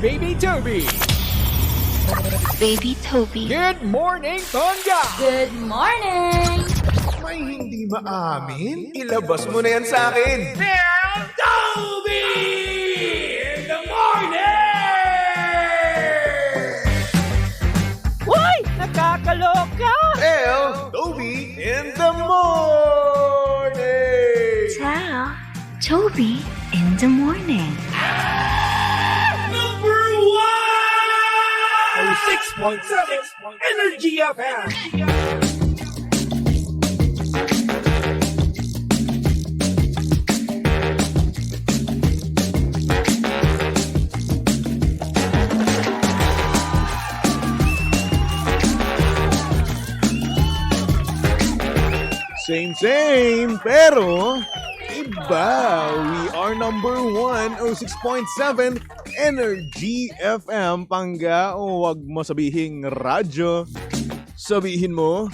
Baby Toby. Baby Toby. Good morning, Tonga! Good morning! May hindi maamin? Ilabas mo na yan sa akin. Toby! In the morning! Hoy! Nakakaloka! Toby in the morning! Ciao, Toby in the morning. Number 1! 6.7 Energy FM! Same, pero iba. We are number 1, 6.7 Energy FM. Pangga, o wag mo sabihing radyo. Sabihin mo,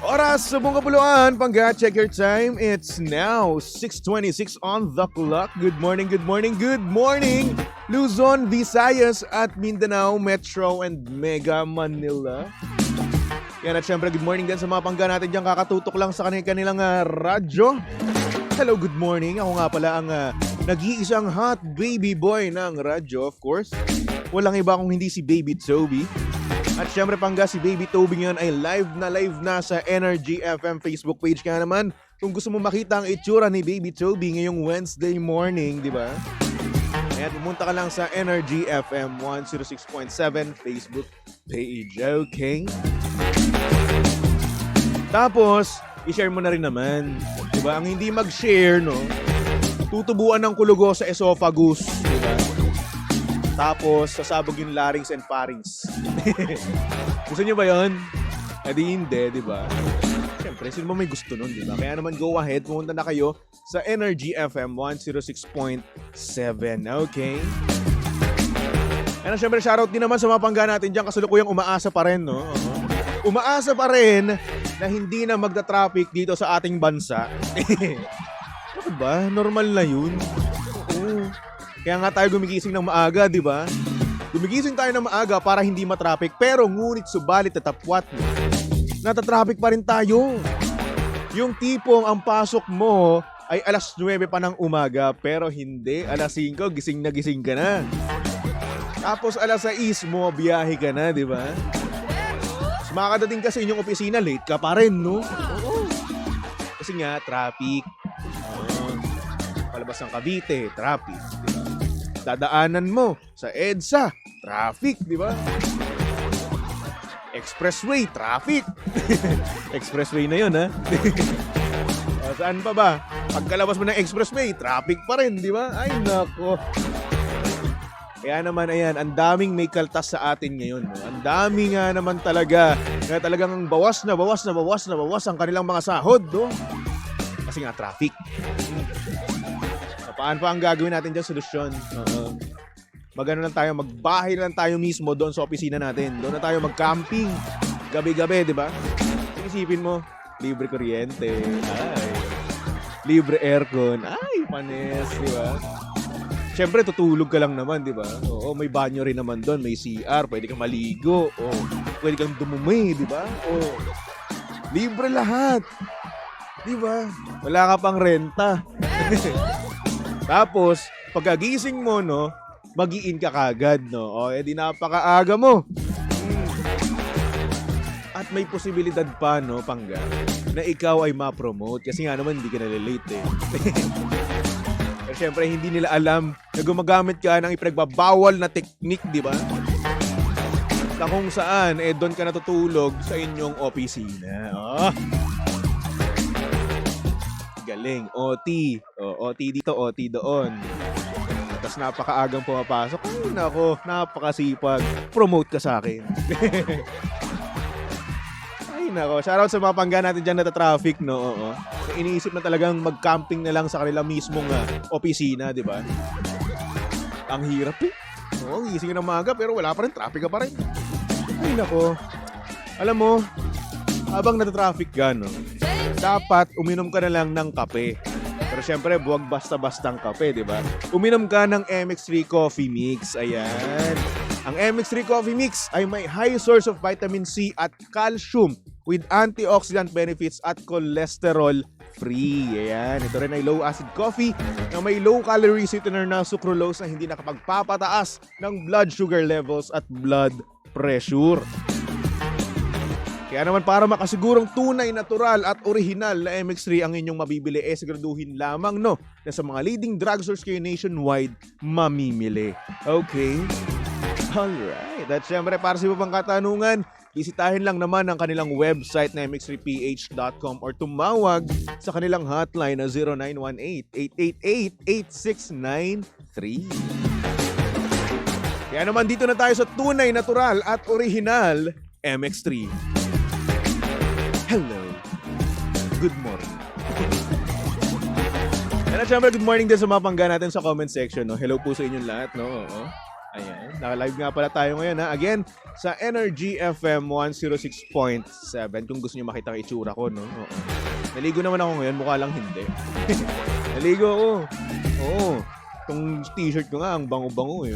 oras sa buong kapuluan. Pangga, check your time. It's now 6:26 on the clock. Good morning, good morning, good morning. Luzon, Visayas at Mindanao, Metro and Mega Manila. Yan at syempre, good morning din sa mga pangga natin dyan kakatutok lang sa kanilang radyo. Hello, good morning. Ako nga pala ang nag-iisang hot baby boy ng radyo, of course. Walang iba kung hindi si Baby Toby. At syempre pangga, si Baby Toby ngayon ay live na sa Energy FM Facebook page. Kaya naman, kung gusto mo makita ang itsura ni Baby Toby ngayong Wednesday morning, di ba? Ayan, pumunta ka lang sa Energy FM 106.7 Facebook page, okay? Tapos, i-share mo na rin naman. Diba? Ang hindi mag-share, no? Tutubuan ng kulugo sa esophagus. Diba? Tapos, sasabog yung larynx and pharynx. Gusto nyo ba yun? Eh di hindi, diba? Siyempre, sino mo may gusto nun, diba? Kaya naman go ahead, pumunta na kayo sa Energy FM 106.7. Okay? And siyempre, shoutout din naman sa mga pangga natin dyan. Kasalukuyang umaasa pa rin, no? Umaasa pa rin na hindi na magda-traffic dito sa ating bansa. Bakit ba? Normal na yun. Oo. Kaya nga tayo gumigising ng maaga, di ba? Gumigising tayo ng maaga para hindi matraffic. Pero ngunit subalit at tapwat, natatraffic pa rin tayo. Yung tipong ang pasok mo ay alas 9 pa ng umaga, pero hindi. Alas 5, gising ka na. Tapos alas 6 mo, biyahe ka na, di ba? Makakadating ka sa inyong opisina, late ka pa rin, no? Oo. Kasi nga, traffic. Palabas ng Cavite, traffic. Diba? Dadaanan mo sa EDSA, traffic, di ba? Expressway, traffic. Expressway na yun, ha? Saan pa ba? Pagkalabas mo ng expressway, traffic pa rin, di ba? Ay, nako. Kaya naman, ayan, ang daming may kaltas sa atin ngayon. No? Ang dami nga naman talaga. Kaya talagang bawas na ang kanilang mga sahod. No? Kasi nga, traffic. Paano pa ang gagawin natin dyan? Solusyon. Magano lang tayo, magbahay lang tayo mismo doon sa opisina natin. Doon na tayo mag-camping. Gabi-gabi, di ba? Isipin mo, libre kuryente. Ay. Libre aircon. Ay, panes, di ba? Siyempre, tutulog ka lang naman, di ba? Oo, may banyo rin naman doon, may CR, pwede kang maligo, pwede kang dumumi, di ba? Libre lahat. Di ba? Wala ka pang renta. Tapos, pagkagising mo, no, mag-i-in ka kagad, no? Di napakaaga mo. At may posibilidad pa, no, pangga, na ikaw ay ma-promote kasi nga naman hindi ka nalilate, eh. Pero syempre, hindi nila alam na gumagamit ka ng ipinagbabawal na teknik, di ba? Na kung saan, doon ka natutulog sa inyong opisina. Galing. OT. OT dito, OT doon. Tapos napakaagang pumapasok. Ay, nako, napakasipag. Promote ka sa akin. Ay, nako. Shoutout sa mga pangga natin dyan na traffic, no? Oo. Iniisip na talagang mag-camping na lang sa kanila mismong opisina, di ba? Ang hirap, eh. Oo, gising ka ng maaga pero wala pa rin, traffic ka pa rin. Ay, nako. Alam mo, habang natatraffic ka, no, dapat uminom ka na lang ng kape. Pero syempre, buwag basta-bastang kape, di ba? Uminom ka ng MX3 Coffee Mix. Ayan. Ang MX3 Coffee Mix ay may high source of vitamin C at calcium with antioxidant benefits at cholesterol free. Ayan. Ito rin ay low-acid coffee na may low-calorie sweetener na sucralose na hindi nakapagpapataas ng blood sugar levels at blood pressure. Kaya naman para makasigurong tunay, natural at original na MX3 ang inyong mabibili, siguraduhin lamang na sa mga leading drugstores kayo nationwide mamimili. Okay? Alright. At syempre para sa iba pang katanungan, bisitahin lang naman ang kanilang website na mx3ph.com or tumawag sa kanilang hotline na 0918-888-8693. Kaya naman dito na tayo sa tunay, natural at original MX3. Hello. Good morning. And at syempre, good morning din sa mga pangga natin sa comment section. No? Hello po sa inyong lahat. No? Oo. Ayan. Naka-live nga pala tayo ngayon. Ha? Again, sa Energy FM 106.7. Kung gusto niyo makita ang itsura ko. No? Oo. Naligo naman ako ngayon. Mukha lang hindi. Naligo ako. Oo. Itong t-shirt ko nga, ang bango-bango. Eh.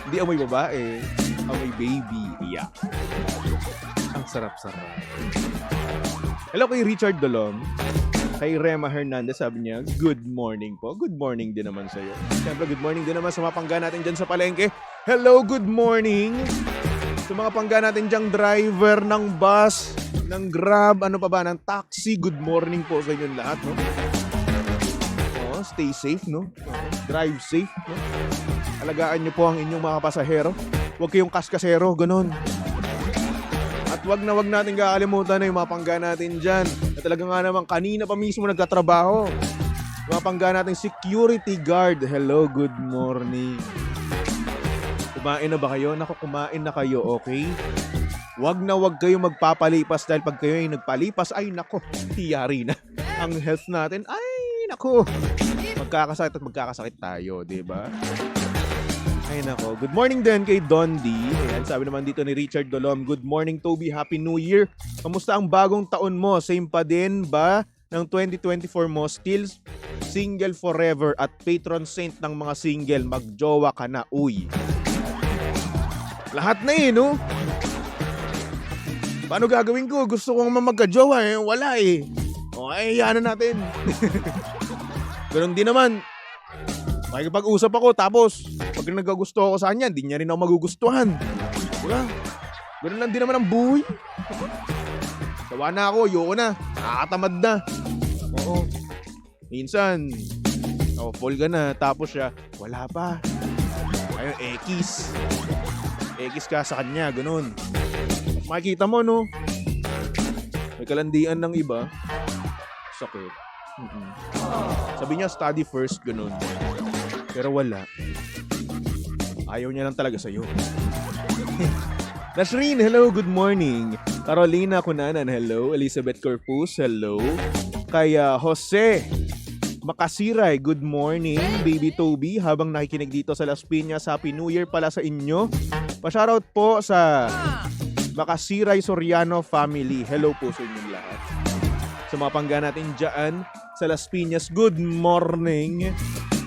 Hindi amoy babae. Amoy baby. Yeah. Ang sarap-sarap. Hello kay Richard Dolom. Kay Rema Hernandez, sabi niya, good morning po. Good morning din naman sa'yo. Siyempre, good morning din naman sa mga pangga natin dyan sa palengke. Hello, good morning. Sa mga pangga natin dyan, driver ng bus, ng Grab, ano pa ba, ng taxi. Good morning po sa inyong lahat, no? Oh, stay safe, no? Drive safe, no? Alagaan niyo po ang inyong mga pasahero. Huwag kayong kaskasero, ganun. At wag natin kakalimutan na yung mga pangga natin dyan. Na talaga nga naman kanina pa mismo nagtatrabaho. Yung mga pangga natin security guard. Hello, good morning. Kumain na ba kayo? Naku, kumain na kayo, okay? Wag kayong magpapalipas dahil pag kayo ay nagpalipas, ay nako, tiyari na. Ang health natin, ay nako. Magkakasakit tayo, diba? Ay nako. Good morning din kay Don D. Ayan, sabi naman dito ni Richard Dolom, good morning Toby, Happy New Year. Kamusta ang bagong taon mo? Same pa din ba ng 2024 mo? Still single forever at patron saint ng mga single. Magjowa ka na, uy. Lahat na no? Paano gagawin ko? Gusto kong magka-jowa wala Okay, yan na natin. Ganun din naman. Makikipag-usap ako tapos pag nagagusto ako sa kanya, hindi niya rin ako magugustuhan. Wala. Ganun lang din naman ang buhay. Sawa na ako, ayoko na. Nakakatamad na. Oo. Minsan, fall ka na. Tapos siya, wala pa. Ayun, Ekis ka sa kanya, ganun. Makikita mo, no? May kalandian ng iba. Sakit. Sabi niya, study first, ganun. Pero wala. Ayaw niya lang talaga sa'yo. Nashreen, hello, good morning. Carolina Cunanan, hello. Elizabeth Corpus, hello. Kaya Jose Makasiray, good morning. Baby Toby, habang nakikinig dito sa Las Piñas, Happy New Year pala sa inyo. Pa-shoutout po sa Makasiray Soriano family. Hello po sa inyong lahat. Sa mga pangga natin dyan sa Las Piñas, good morning.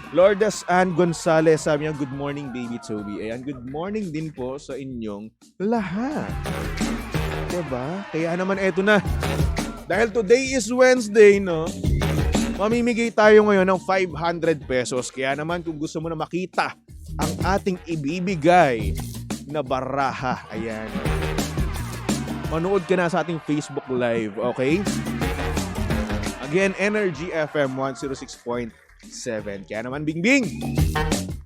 Lourdes Ann Gonzalez, sabi niya, good morning baby Toby. Ayan, good morning din po sa inyong lahat. Diba? Kaya naman eto na. Dahil today is Wednesday, no? Mamimigay tayo ngayon ng 500 pesos. Kaya naman kung gusto mo na makita ang ating ibibigay na baraha, ayan. Manood ka na sa ating Facebook Live, okay? Again, Energy FM 106.7. Kaya naman, Bingbing,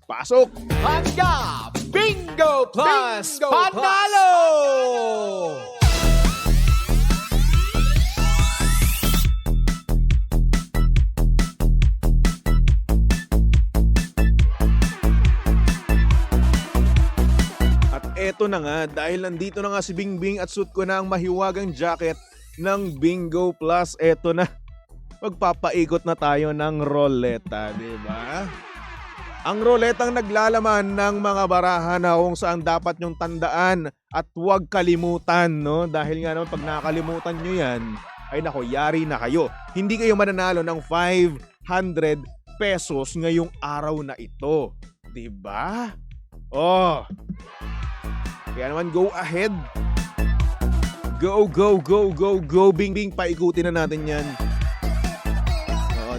pasok! Pangga Bingo Plus Panalo! At eto na nga, dahil nandito na nga si Bingbing at suit ko na ang mahiwagang jacket ng Bingo Plus, eto na. Magpapaikot na tayo ng roleta, di ba? Ang roletang naglalaman ng mga baraha na kung saan dapat nyong tandaan at huwag kalimutan, no? Dahil nga naman pag nakalimutan nyo yan, ay nako, yari na kayo. Hindi kayo mananalo ng 500 pesos ngayong araw na ito. Diba? Oh. Kaya naman, go ahead. Go, go, go, go, go. Bing, bing, paikutin na natin yan.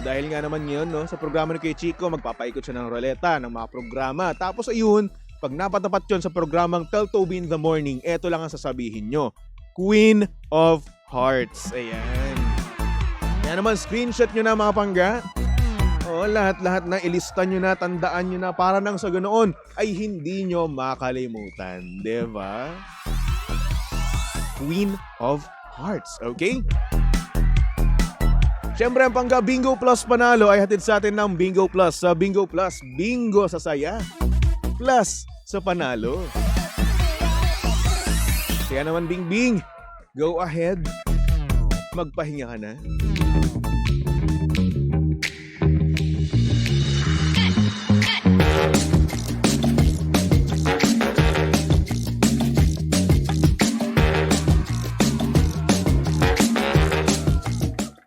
Dahil nga naman yun, no, sa programa ni Kuya Chico, magpapaikot siya ng roleta ng mga programa. Tapos ayun, pag napatapat yun sa programang Tell Toby in the Morning, eto lang ang sasabihin nyo. Queen of Hearts. Ayan. Kaya naman, screenshot nyo na mga pangga. Lahat-lahat na, ilista nyo na, tandaan nyo na, para nang sa ganoon ay hindi nyo makalimutan. Diba? Queen of Hearts. Okay? Siyempre, ang Pangga Bingo Plus Panalo ay hatid sa atin ng Bingo Plus. Sa Bingo Plus, bingo sa saya. Plus sa panalo. Kaya naman, Bing Bing, go ahead. Magpahinga ka na.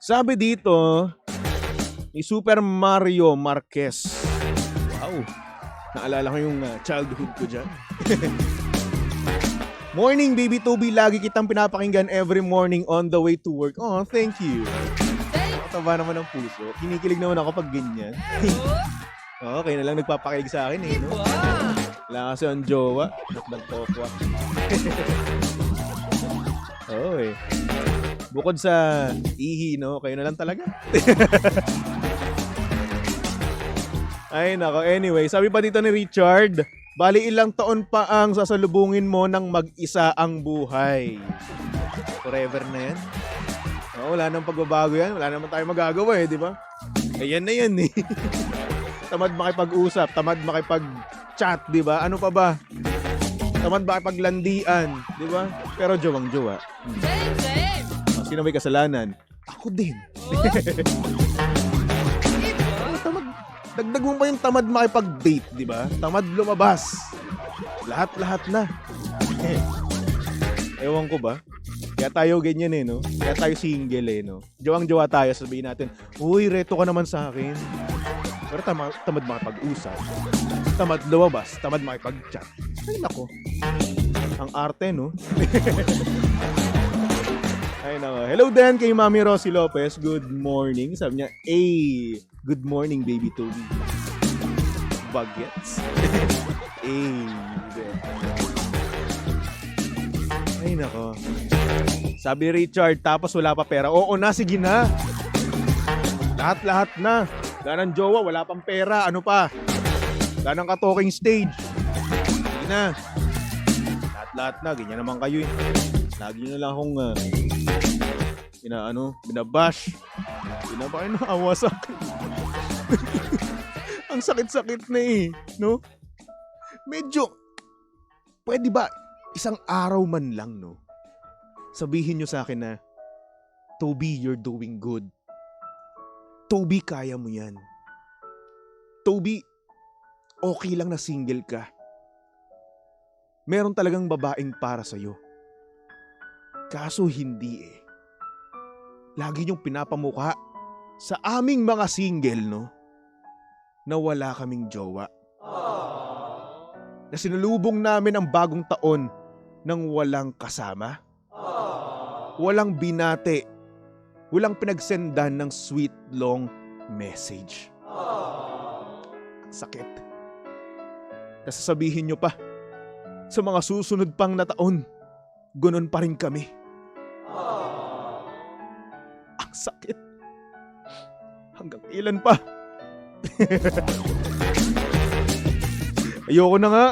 Sabi dito, ni Super Mario Marquez. Wow, naalala ko yung childhood ko dyan. Morning, Baby Toby. Lagi kitang pinapakinggan every morning on the way to work. Oh, thank you. Nakataba naman ang puso. Kinikilig naman ako pag ganyan. Okay na lang nagpapakilig sa akin eh. No? Wala kasi ang jowa. Nagtokwa. Oo eh. Bukod sa ihi, no? Kayo na lang talaga. Ay, nako. Anyway, sabi pa dito ni Richard, bali ilang taon pa ang sasalubungin mo ng mag-isa ang buhay. Forever na yan. Wala nang pagbabago yan. Wala naman tayo magagawa eh, di ba? Ayan na yan eh. Tamad makipag-usap, tamad makipag-chat, di ba? Ano pa ba? Tamad makipaglandian, di ba? Pero jowang-jowa. Sino may kasalanan? Ako din. Tamad. Dagdag mo pa yung tamad makipag-date, di ba? Tamad lumabas. Lahat-lahat na. Ewan ko ba? Kaya tayo ganyan eh, no? Kaya tayo single eh, no? Jowang-jowa tayo, sabihin natin, uy, reto ka naman sa akin. Pero tamad makipag-usap. Tamad lumabas. Tamad makipag-chat. Ay, nako. Ang arte, no? Ay, nako. Hello din kay Mami Rosie Lopez. Good morning. Sabi niya, hey, good morning, Baby Toby. Bagets. Ay, nako. Sabi Richard, tapos wala pa pera. Oo na, sige na. Lahat-lahat na. Ganang jowa, wala pang pera. Ano pa? Ganang ka-talking stage. Sige na. Lahat-lahat na. Ganyan naman kayo eh. Lagi nyo lang akong binabash. Ba kayo naawa sa akin? Ang sakit-sakit na eh. No? Medyo, pwede ba isang araw man lang, no? Sabihin nyo sa akin na, Toby, you're doing good. Toby, kaya mo yan. Toby, okay lang na single ka. Meron talagang babaeng para sa'yo. Kaso hindi eh. Lagi niyong pinapamukha sa aming mga single, no? Na wala kaming jowa. Na sinulubong namin ang bagong taon nang walang kasama. Walang binate. Walang pinagsendan ng sweet long message. Sakit. Nasasabihin nyo pa, sa mga susunod pang na taon, ganun pa rin kami. Ang sakit. Hanggang ilan pa? Ayoko na nga.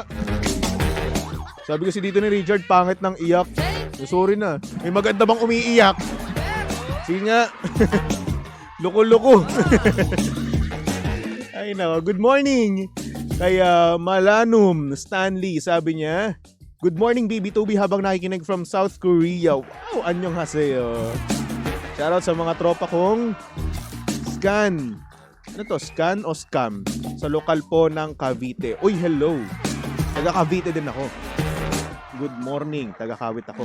Sabi kasi dito ni Richard, pangit ng iyak. Sorry na. May maganda bang umiiyak? Sige nga. Loko-loko. Ay nako. Good morning. Kaya Malanum Stanley, sabi niya, good morning, Baby Toby, habang nakikinig from South Korea. Wow, anyong haseyo. Shoutout sa mga tropa kong Scan. Ano to? Scan o Scam? Sa lokal po ng Cavite. Uy, hello. Taga Cavite din ako. Good morning. Taga Kawit ako.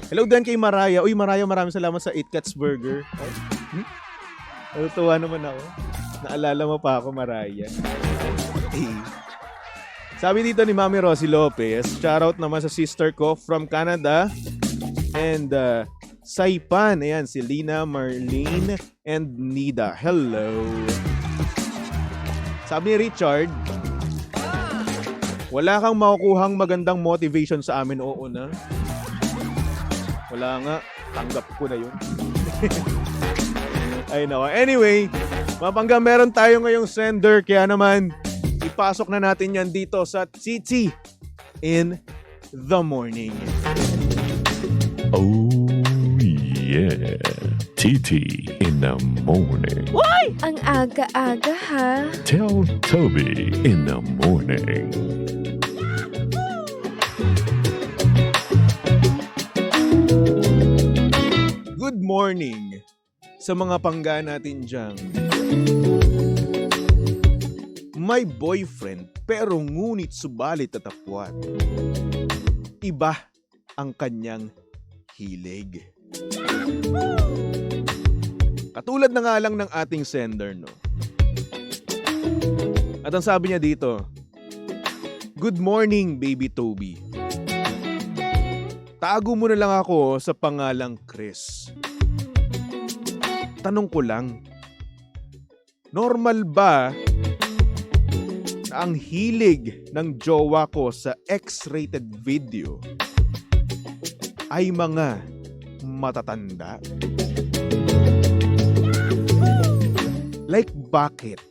Hello din kay Maraya. Uy, Maraya, maraming salamat sa 8 Cats Burger. Natutuwa naman ako. Naalala mo pa ako, Mariah. Sabi dito ni Mami Rosie Lopez, shoutout naman sa sister ko from Canada and Saipan. Ayan, si Lina, Marlene, and Nida. Hello. Sabi ni Richard, wala kang makukuhang magandang motivation sa amin. Oo na. Wala nga. Tanggap ko na yun. Ay nako. Anyway, mapangga meron tayo ngayong sender. Kaya naman, ipasok na natin yan dito sa Titi in the Morning. Oh yeah, TT in the morning. Ang aga-aga ha. Tell Toby in the morning. Good morning sa mga pangga natin dyan. May boyfriend pero ngunit subalit at tapwat. Iba ang kanyang hilig. Katulad na nga lang ng ating sender, no? At ang sabi niya dito, good morning, baby Toby. Tago mo na lang ako sa pangalang Chris. Tanong ko lang, normal ba na ang hilig ng jowa ko sa X-rated video ay mga matatanda? Like bakit?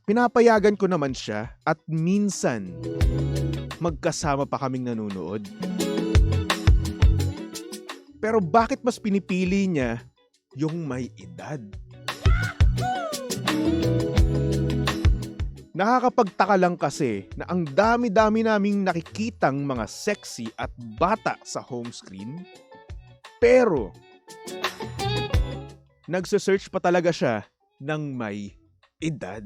Pinapayagan ko naman siya at minsan magkasama pa kaming nanonood. Pero bakit mas pinipili niya yung may edad? Nakakapagtaka lang kasi na ang dami-dami naming nakikitang mga sexy at bata sa home screen. Pero nagse-search pa talaga siya ng may edad.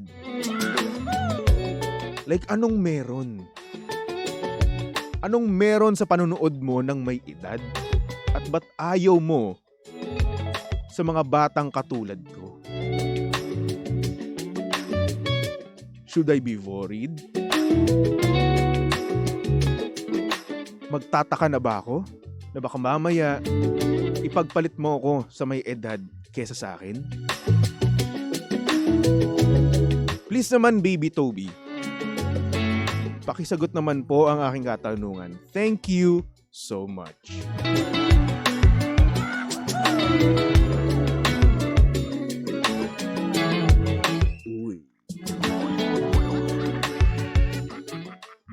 Like anong meron? Anong meron sa panonood mo ng may edad? At ba't ayaw mo sa mga batang katulad ko? Should I be worried? Magtataka na ba ako? Na baka mamaya ipagpalit mo ako sa may edad kesa sa akin? Please naman, baby Toby. Pakisagot naman po ang aking katanungan. Thank you so much. Uy.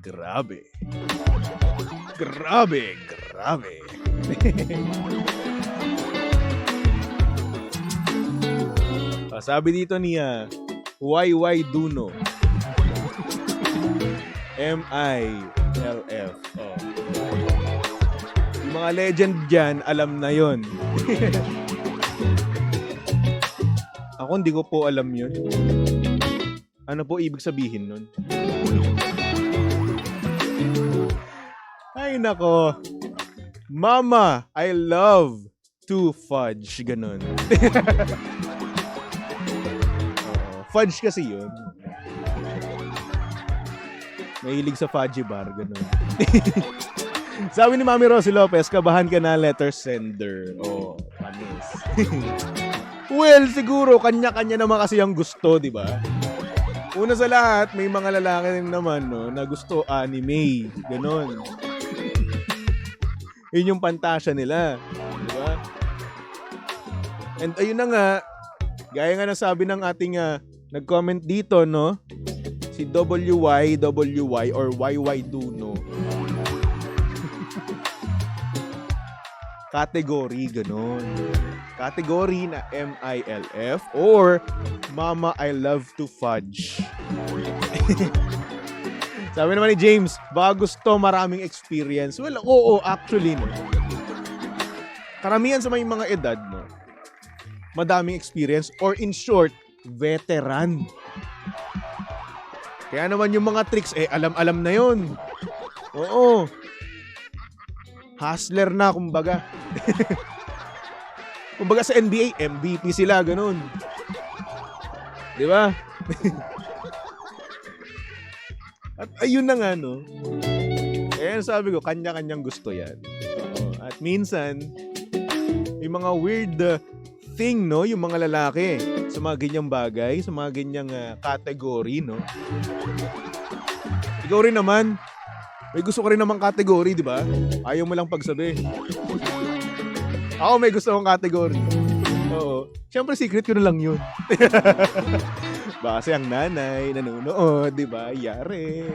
Grabe. Grabe, grabe. Sabi dito niya, YY Duno. MILF. Oh. Yung mga legend dyan, alam na yon. Ako hindi ko po alam yun. Ano po ibig sabihin nun? Ay nako. Mama, I love to fudge. Ganon. Fudge kasi yun. Mahilig sa fudgy bar, gano'n. Sabi ni Mami Rosie Lopez, kabahan ka na letter sender. Oh, panis. Well, siguro, kanya-kanya naman kasi ang gusto, di ba? Una sa lahat, may mga lalaki rin naman, no, na gusto anime. Gano'n. Yun yung pantasya nila. Di ba? And ayun na nga, gaya nga nasabi ng ating nag-comment dito, no? Si WY or YY Duno. Category, ganon. Category na MILF or Mama, I love to fudge. Sabi naman ni James, baka gusto maraming experience. Well, oo, actually, no. Karamihan sa may mga edad, no, madaming experience or in short, veteran. Kaya naman yung mga tricks, alam-alam na yun. Oo. Hustler na, kumbaga. Kumbaga sa NBA, MVP sila, ganun. Di ba? At ayun na nga, no? Eh, sabi ko, kanya-kanyang gusto yan. Oo. At minsan, may mga weird thing, no? Yung mga lalaki sa mga ganyang bagay, sa mga ganyang category, no? Ikaw rin naman, may gusto ka rin namang category, di ba? Ayaw mo lang pagsabi. Ako may gusto akong category. Oo. Siyempre, secret ko na lang yun. Base ang nanay, nanonood, di ba? Yari.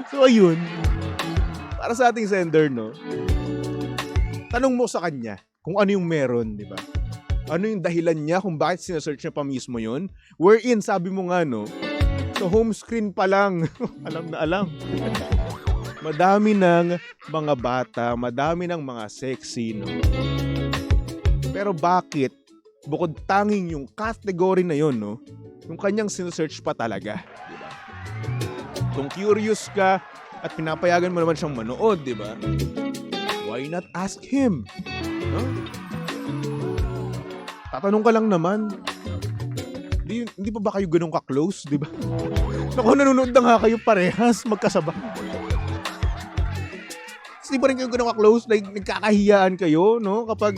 So, ayun. Para sa ating sender, no? Tanong mo sa kanya kung ano yung meron, di ba? Ano yung dahilan niya kung bakit sinesearch niya pa mismo yun? Wherein, sabi mo nga, no? Sa home screen pa lang, alam na alam. Madami ng mga bata, madami ng mga sexy, no? Pero bakit, bukod tanging yung category na yon, no? Yung kanyang sinesearch pa talaga, di ba? Kung curious ka at pinapayagan mo naman siyang manood, di ba? Why not ask him? No? Tatanong ka lang naman. Hindi pa ba kayo ganun ka-close, di ba? Naku, nanonood na nga kayo parehas, magkasabay. Di ba rin kayo ganun ka-close? Like, nagkakahiyaan kayo, no? Kapag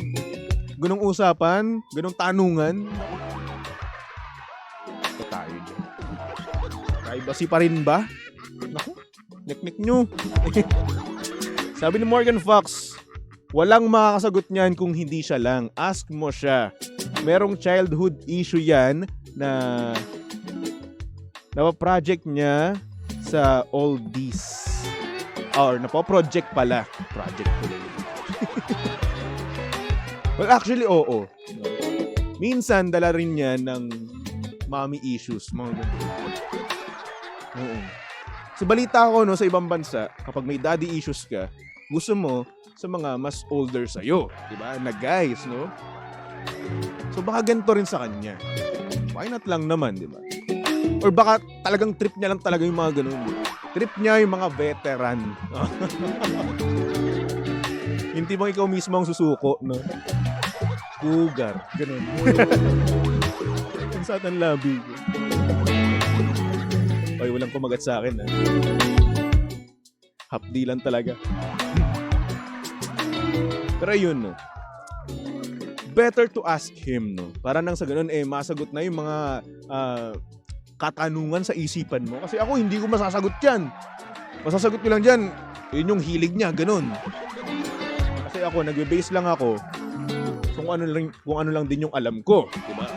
ganung usapan, ganung tanungan. Ito tayo dyan. Privacy pa rin ba? Naku, nek-nek nyo. Sabi ni Morgan Fox, walang makakasagot niyan kung hindi siya lang. Ask mo siya. Merong childhood issue yan na napaproject niya sa oldies. Or napaproject pala. Project pala. Well, actually, oo. Minsan, dala rin niya ng mommy issues. Mga ganun. Oo. Sa balita ko, no, sa ibang bansa, kapag may daddy issues ka, gusto mo sa mga mas older sa'yo. Diba? Na guys, no? So, baka ganito rin sa kanya. Why not lang naman, diba? Or baka talagang trip niya lang talaga yung mga ganun. Trip niya yung mga veteran. Hindi mo ikaw mismo ang susuko, no? Cougar. Ganun. Ang satan labi ko. Ay, walang kumagat sa akin, ha? Hapdi lang talaga. Pero yun, no? Better to ask him, no? Para nang sa ganun, masagot na yung mga katanungan sa isipan mo. Kasi ako, hindi ko masasagot yan. Masasagot ko lang dyan, yun yung hilig niya, ganun. Kasi ako, nagbe-base lang ako kung ano lang din yung alam ko, diba?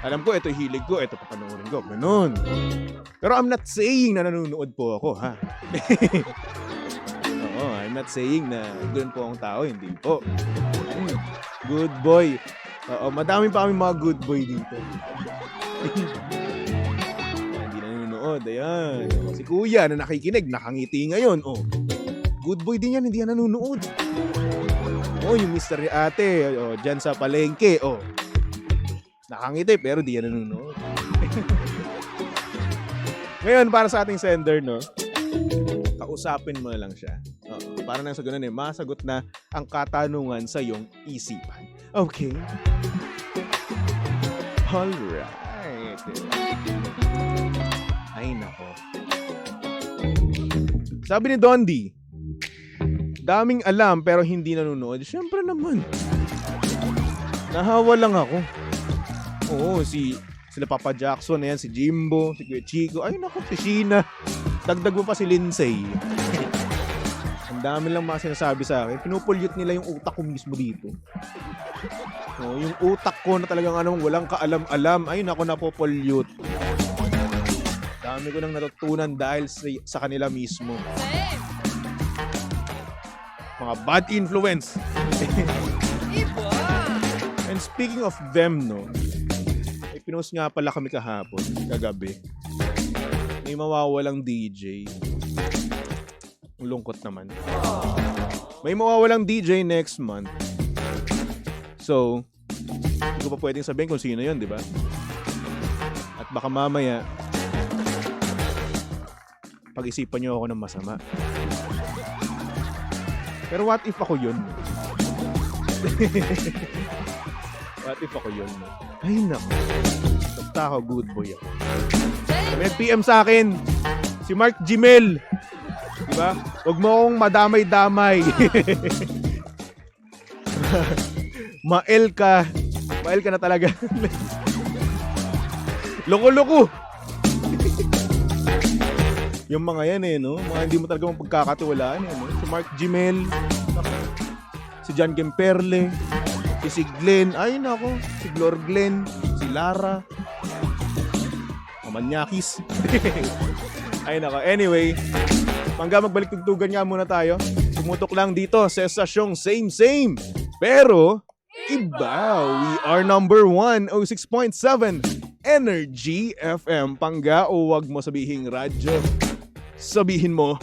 Alam ko, ito hilig ko, ito papanoorin ko, ganun. Pero I'm not saying na nanonood po ako, ha? Oo, I'm not saying na doon po ang tao, hindi po. Good boy. Oo, madami pa kami mga good boy dito. Hindi nanonood, ayan. Si kuya na nakikinig, nakangiti ngayon, oh. Good boy din yan, hindi yan nanonood. Oh, yung mister ni ate, oh, dyan sa palengke, oh. Nakangiti, pero di yan nanonood. Ngayon, para sa ating sender, no? Kausapin mo na lang siya. Para nang sa ganun, masagot na ang katanungan sa iyong isipan. Okay? Alright. Ay, nako. Sabi ni Dondi, daming alam pero hindi nanonood. Siyempre naman. Nahawa lang ako. Oo, sila Papa Jackson, ayan, si Jimbo, si Kuya Chico. Ay, naku, si Sheena. Dagdag mo pa si Lindsay. Ang dami lang mga sinasabi sa akin. Pinupulyot nila yung utak ko mismo dito. Oo, yung utak ko na talagang walang kaalam-alam. Ay, naku, napopulyot. Dami ko nang natutunan dahil sa kanila mismo. Mga bad influence. And speaking of them, no, pinost nga pala kami kahapon, kagabi. May mawawalang DJ. Ang lungkot naman. May mawawalang DJ next month. So, hindi ko pa pwedeng sabihin kung sino yun, di ba? At baka mamaya, pag-isipan nyo ako ng masama. Pero what if ako yun? What if ako yun? Ay, naku. Basta ako, good boy ako. May nag-PM sa akin, si Mark Gmail. Diba? Huwag mo akong madamay-damay. Mael ka. Mael ka na talaga. Loko-loko. Yung mga yan no? Mga hindi mo talaga mapagkakatiwalaan no? Si Mark Gmail, si John Gemperle, si Glenn, ay nako, si Glor Glenn, si Lara, Mamanyakis. Ay nako, anyway, Pangga, magbalik tugtugan nga muna tayo. Sumutok lang dito sa estasyong same, pero iba. We are number 106.7 Energy FM. Pangga, o wag mo sabihin radyo. Sabihin mo